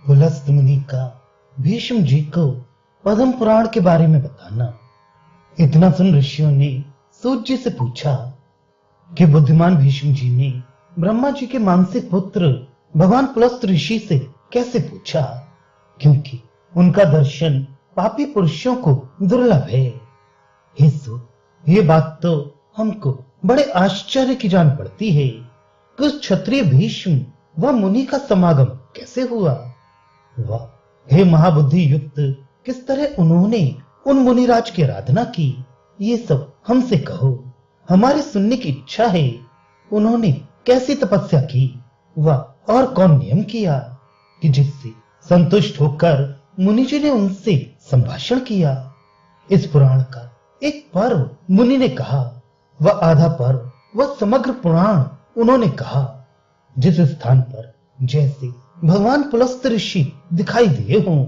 पुलस्त मुनि का भीष्म जी को पद्म पुराण के बारे में बताना। इतना सुन ऋषियों ने सूत जी से पूछा कि बुद्धिमान भीष्म जी ने ब्रह्मा जी के मानसिक पुत्र भगवान पुलस्त ऋषि से कैसे पूछा, क्योंकि उनका दर्शन पापी पुरुषों को दुर्लभ है। हे सूत, ये बात तो हमको बड़े आश्चर्य की जान पड़ती है कि उस क्षत्रिय भीष्म व मुनि का समागम कैसे हुआ। वाह, हे महाबुद्धि युक्त, किस तरह उन्होंने उन मुनिराज की आराधना की, ये सब हमसे कहो, हमारी सुनने की इच्छा है। उन्होंने कैसी तपस्या की, वह और कौन नियम किया कि जिससे संतुष्ट होकर मुनि जी ने उनसे संभाषण किया। इस पुराण का एक पर्व मुनि ने कहा, वह आधा पर्व, वह समग्र पुराण उन्होंने कहा। जिस स्थान पर जैसे भगवान पुलस्त ऋषि दिखाई दिए हों,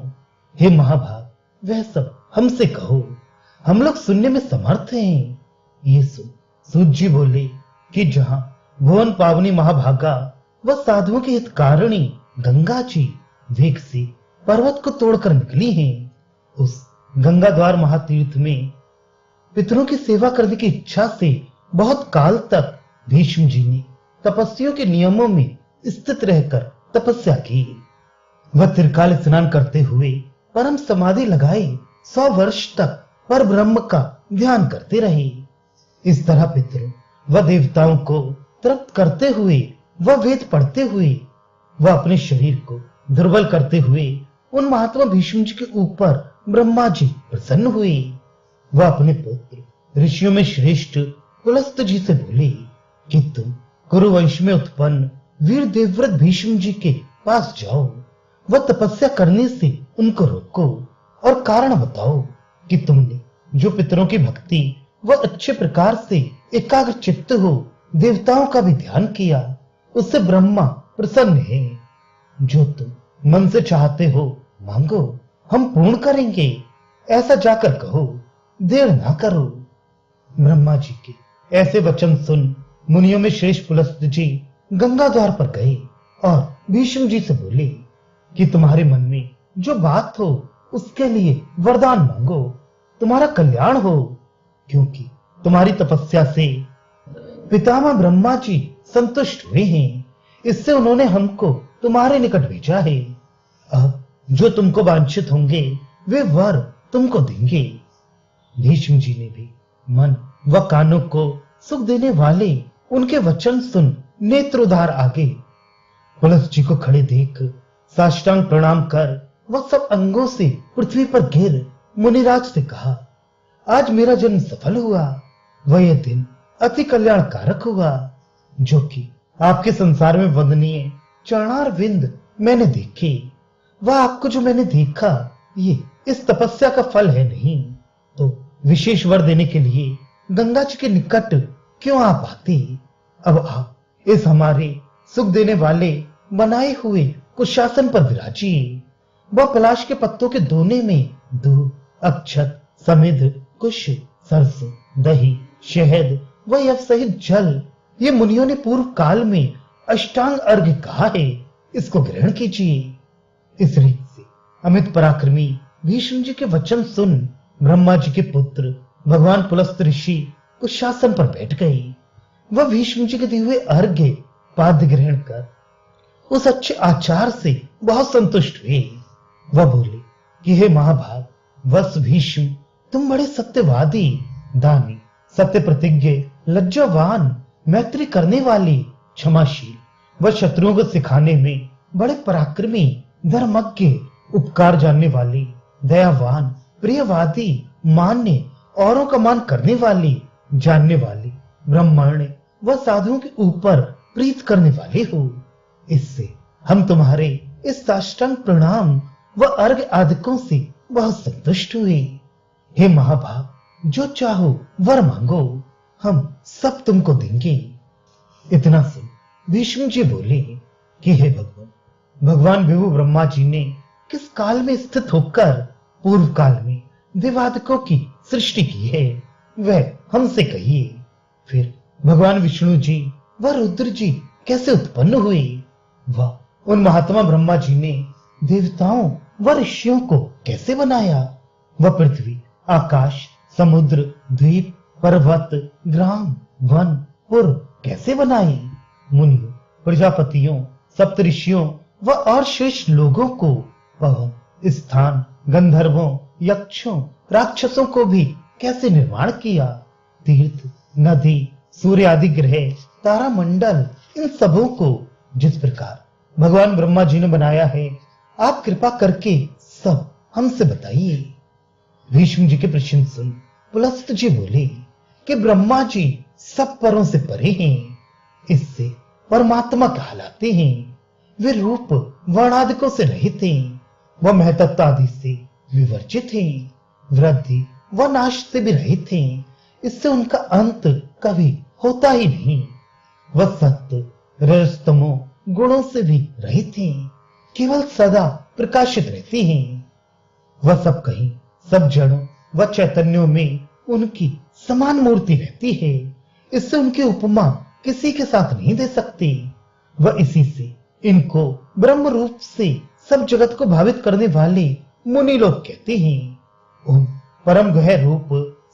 हे महाभाग, वह सब हमसे कहो, हम लोग सुनने में समर्थ हैं। ये सूत जी बोले कि जहां भुवन पावनी महाभागा व साधुओं की हितकारिणी गंगा जी वेग से पर्वत को तोड़कर निकली हैं, उस गंगा द्वार महातीर्थ में पितरों की सेवा करने की इच्छा से बहुत काल तक भीष्म जी ने तपस्वियों के नियमों में स्थित रहकर तपस्या की। वह त्रिकाल स्नान करते हुए परम समाधि लगाए 100 वर्ष तक पर ब्रह्म का ध्यान करते रहे। इस तरह पितरों व देवताओं को तृप्त करते हुए व वेद पढ़ते हुए वह अपने शरीर को दुर्बल करते हुए उन महात्मा भीष्म जी के ऊपर ब्रह्मा जी प्रसन्न हुए। वह अपने पुत्र ऋषियों में श्रेष्ठ पुलस्त जी से बोले कि तुम कुरुवंश में उत्पन्न वीर देवव्रत भीष्म जी के पास जाओ, वह तपस्या करने से उनको रोको और कारण बताओ कि तुमने जो पितरों की भक्ति वह अच्छे प्रकार से एकाग्र चित्त हो देवताओं का भी ध्यान किया, उससे ब्रह्मा प्रसन्न है। जो तुम मन से चाहते हो मांगो, हम पूर्ण करेंगे, ऐसा जाकर कहो, देर ना करो। ब्रह्मा जी के ऐसे वचन सुन मुनियों में श्रेष्ठ पुलस्त जी गंगा द्वार पर गए और भीष्म जी से बोले कि तुम्हारे मन में जो बात हो उसके लिए वरदान मांगो, तुम्हारा कल्याण हो, क्योंकि तुम्हारी तपस्या से पितामह ब्रह्मा जी संतुष्ट हुए हैं। इससे उन्होंने हमको तुम्हारे निकट भेजा है। अब जो तुमको वांछित होंगे वे वर तुमको देंगे। भीष्म जी ने भी मन व कानों को सुख देने वाले उनके वचन सुन नेत्रोद्धार आगे पुलस्त जी को खड़े देख साष्टांग प्रणाम कर वह सब अंगों से पृथ्वी पर गिर मुनिराज से कहा, आज मेरा जन्म सफल हुआ। वह यह दिन अति कल्याणकारक हुआ जो कि आपके संसार में वंदनीय चरणार विंद मैंने देखे। वह आपको जो मैंने देखा ये इस तपस्या का फल है नहीं तो विशेष वर देने के लिए गंगा जी के निकट क्यों आ पाते। अब आप इस हमारे सुख देने वाले बनाए हुए कुशासन पर विराजिए। वह पलाश के पत्तों के दोने में दूध, अक्षत, समिध, कुश, सरसों, दही, शहद व यव सहित जल, ये मुनियों ने पूर्व काल में अष्टांग अर्घ्य कहा है, इसको ग्रहण कीजिए। इस रीत से अमित पराक्रमी भीष्म जी के वचन सुन ब्रह्मा जी के पुत्र भगवान पुलस्त ऋषि कुशासन पर बैठ गए। वह भीष्म जी के दिए हुए अर्घ्य पाद्य ग्रहण कर उस अच्छे आचार से बहुत संतुष्ट हुए। वह बोले कि हे महाभाग, वत्स भीष्म, तुम बड़े सत्यवादी, दानी, सत्य प्रतिज्ञ, लज्जावान, मैत्री करने वाले, क्षमाशील व शत्रुओं को सिखाने में बड़े पराक्रमी, धर्मज्ञ, उपकार जानने वाले, दयावान, प्रियवादी, मान्य, औरों का मान करने वाले, जानने वाले, ब्राह्मण व साधुओं के ऊपर प्रीत करने वाले हो। इससे हम तुम्हारे इस साष्टांग प्रणाम व अर्घ्य आदिकों से बहुत संतुष्ट हुए। हे महाभाग, जो चाहो वर मांगो, हम सब तुमको देंगे। इतना सुन भीष्म जी बोले कि हे भगवान विभु ब्रह्मा जी ने किस काल में स्थित होकर पूर्व काल में देवादिकों की सृष्टि की है, वह हमसे कहिए। फिर भगवान विष्णु जी व रुद्र जी कैसे उत्पन्न हुए, वह उन महात्मा ब्रह्मा जी ने देवताओं व ऋषियों को कैसे बनाया? वह पृथ्वी, आकाश, समुद्र, द्वीप, पर्वत, ग्राम, वन, पुर कैसे बनाई? मुनियों, प्रजापतियों, सप्तऋषियों व और श्रेष्ठ लोगों को, पवन, स्थान, गंधर्वों, यक्षों, राक्षसों को भी कैसे निर्माण किया? तीर्थ, नदी, सूर्य आदि ग्रह, तारामंडल, इन सबों को जिस प्रकार भगवान ब्रह्मा जी ने बनाया है, आप कृपा करके सब हमसे बताइए। भीष्म जी के प्रश्न सुन पुलस्त जी बोले कि ब्रह्मा जी सब परों से परे हैं, इससे परमात्मा कहलाते हैं। वे रूप वर्णादिकों से रहित हैं, वह महतत्व आदि से विवर्जित हैं, वृद्धि व नाश से भी रहित हैं, इससे उनका अंत कभी होता ही नहीं। वह सत्य, रजतमो गुणों से भी रहित हैं, केवल सदा प्रकाशित रहती हैं। वह सब कहीं सब जड़ों व चैतन्यों में उनकी समान मूर्ति रहती है, इससे उनकी उपमा किसी के साथ नहीं दे सकती। वह इसी से इनको ब्रह्म रूप से सब जगत को भावित करने वाले मुनि लोग कहते हैं। उन परम गहर रूप,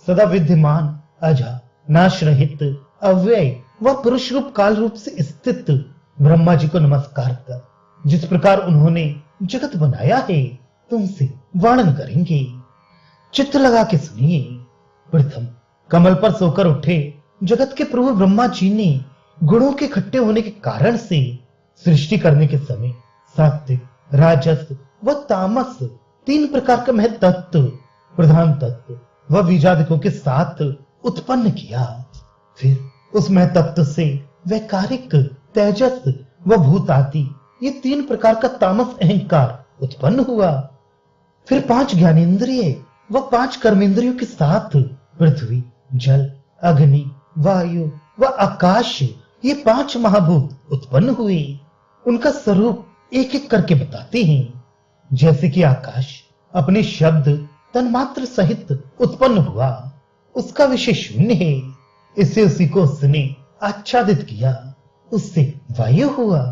सदा विद्यमान, अजा, नाश रहित, अव्यय व पुरुष रूप काल रूप से स्थित ब्रह्मा जी को नमस्कार कर जिस प्रकार उन्होंने जगत बनाया है, तुमसे वर्णन करेंगे। चित्त लगा के सुनिए। प्रथम कमल पर सोकर उठे जगत के प्रभु ब्रह्मा जी ने गुणों के इकट्ठे होने के कारण से सृष्टि करने के समय सात्विक, राजस व तामस तीन प्रकार का महत तत्व, प्रधान तत्व व बीजादिकों के साथ उत्पन्न किया। फिर उस महत तत्व से वैकारिक, तेजस व भूत आदि ये तीन प्रकार का तामस अहंकार उत्पन्न हुआ। फिर 5 ज्ञानेंद्रिय व 5 कर्मेंद्रियों के साथ पृथ्वी, जल, अग्नि, वायु व आकाश ये 5 महाभूत उत्पन्न हुए। उनका स्वरूप एक एक करके बताते हैं। जैसे कि आकाश अपने शब्द तन्मात्र सहित उत्पन्न हुआ, उसका विषय शून्य है, इससे उसी को उसने आच्छादित किया। उससे वायु हुआ,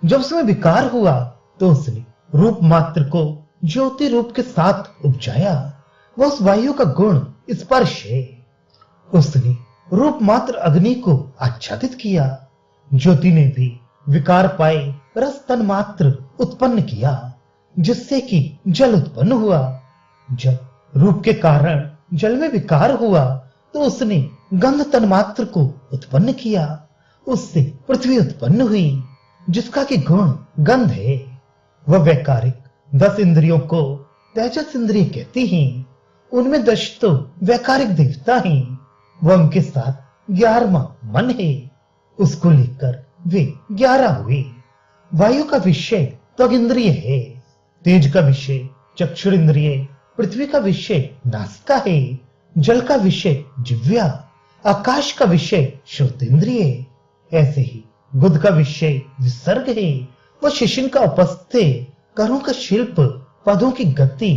जब उसमें विकार हुआ तो उसने रूप मात्र को ज्योति रूप के साथ उपजाया। वह उस वायु का गुण स्पर्श है। उसने रूप मात्र अग्नि को आच्छादित किया। ज्योति ने भी विकार पाए रस तन मात्र उत्पन्न किया, जिससे कि जल उत्पन्न हुआ। जब रूप के कारण जल में विकार हुआ तो उसने गंध तन मात्र को उत्पन्न किया। उससे पृथ्वी उत्पन्न हुई, जिसका कि गुण गंध है। वह वैकारिक 10 इंद्रियों को तेजस इंद्रिय कहते हैं। उनमें 10 तो वैकारिक देवता हैं, वह उनके साथ 11वां मन है। उसको लेकर वे 11 हुए। वायु का विषय त्वग इंद्रिय है, तेज का विषय चक्षुर इंद्रिय, पृथ्वी का विषय नासिका है, जल का विषय जिह्वा, आकाश का विषय श्रोतेंद्रिय, ऐसे ही बुध का विषय विसर्ग है, वह शिशिन का उपस्थ्य, करों का शिल्प, पदों की गति,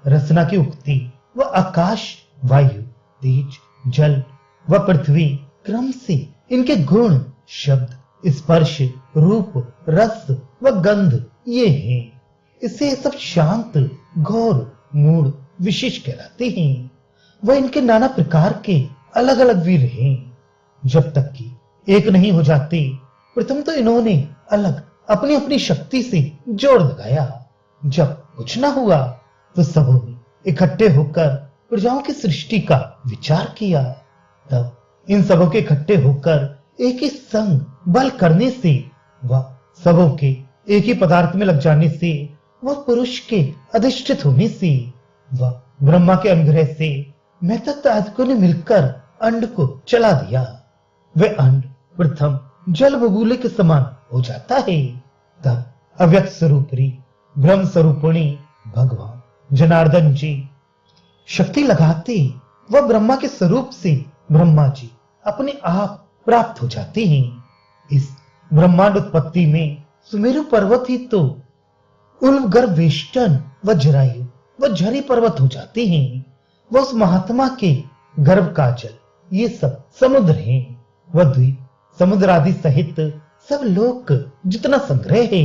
रचना की उक्ति, व आकाश, वायु, तेज, जल व पृथ्वी क्रम से इनके गुण, शब्द, स्पर्श, रूप, रस व गंध ये हैं। इससे सब शांत, घोर, मूड, विशेष कहलाते हैं। वह इनके नाना प्रकार के अलग अलग वीर हैं, जब तक कि एक नहीं हो जाते। प्रथम तो इन्होंने अलग अपनी अपनी शक्ति से जोड़ लगाया। जब कुछ ना हुआ तो सबों ने इकट्ठे होकर प्रजाओं की सृष्टि का विचार किया। तब इन सबों के इकट्ठे होकर एक ही संग बल करने से, वह सबों के एक ही पदार्थ में लग जाने से, वह पुरुष के अधिष्ठित होने से, वह ब्रह्मा के अनुग्रह से महतत्व आदिकों ने मिलकर अंड को चला दिया। वह अंड प्रथम जल बबूले के समान हो जाता है। तब अव्यक्त स्वरूपी ब्रह्म स्वरूपिणी भगवान जनार्दन जी शक्ति लगाते, वह ब्रह्मा के स्वरूप से ब्रह्मा जी अपने आप प्राप्त हो जाते हैं। इस ब्रह्मांड उत्पत्ति में सुमेरु पर्वत ही तो उल्व गर्भ वेष्टन व जरायु व झरी पर्वत हो जाते हैं। वह उस महात्मा के गर्भ का जल ये सब समुद्र हैं। वह द्वीप, समुद्र आदि सहित सब लोक जितना संग्रह है,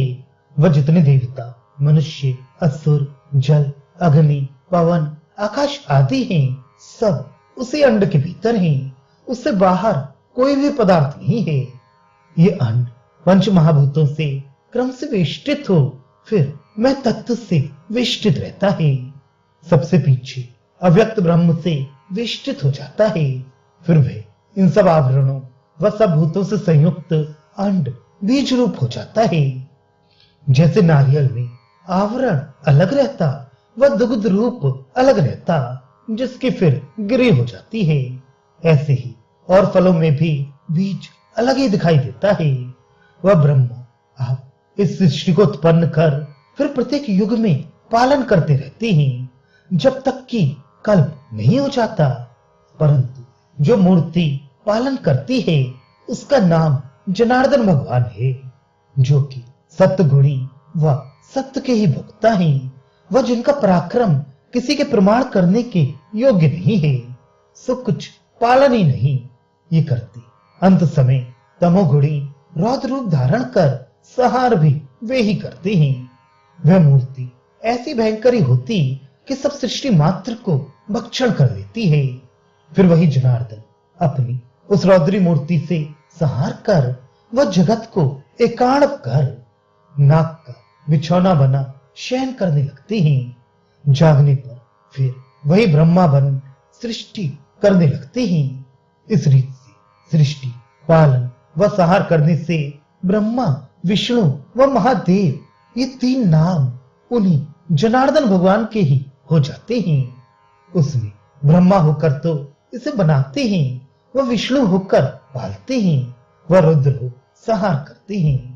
वह जितने देवता मनुष्य, असुर, जल, अग्नि, पवन, आकाश आदि हैं, सब उसी अंड के भीतर हैं। उससे बाहर कोई भी पदार्थ नहीं है। ये अंड पंच महाभूतों से क्रम से वेष्टित हो फिर मैं तत्व से वेष्टित रहता है। सबसे पीछे अव्यक्त ब्रह्म से वेष्टित हो जाता है। फिर वह इन सब आवरणों व सब भूतों से संयुक्त अंड बीज रूप हो जाता है। जैसे नारियल में आवरण अलग रहता व दुग्ध रूप अलग रहता, जिसकी फिर गिरी हो जाती है, ऐसे ही और फलों में भी बीज अलग ही दिखाई देता है। वह ब्रह्मा आप इस सृष्टि को उत्पन्न कर फिर प्रत्येक युग में पालन करते रहते हैं, जब तक कि कल्प नहीं हो जाता। परंतु जो मूर्ति पालन करती है उसका नाम जनार्दन भगवान है, जो कि सत्य गुणी व सत्य के ही भोक्ता हैं, वह जिनका पराक्रम किसी के प्रमाण करने के योग्य नहीं है, सो कुछ पालन ही नहीं ये करती। अंत समय तमोगुणी रौद्र रूप धारण कर संहार भी वे ही करते हैं। वह मूर्ति ऐसी भयंकरी होती कि सब सृष्टि मात्र को भक्षण कर देती है। फिर वही जनार्दन अपनी उस रौद्री मूर्ति से संहार कर वह जगत को एकाण कर नाक का बिछौना बना शयन करने लगते हैं। जागने पर फिर वही ब्रह्मा बन सृष्टि करने लगते हैं। इस रीत से सृष्टि पालन व संहार करने से ब्रह्मा, विष्णु व महादेव ये तीन नाम उन्हीं जनार्दन भगवान के ही हो जाते हैं। उसमें ब्रह्मा होकर तो इसे बनाते हैं, वह विष्णु होकर पालते हैं, वह रुद्र हो संहार करते हैं।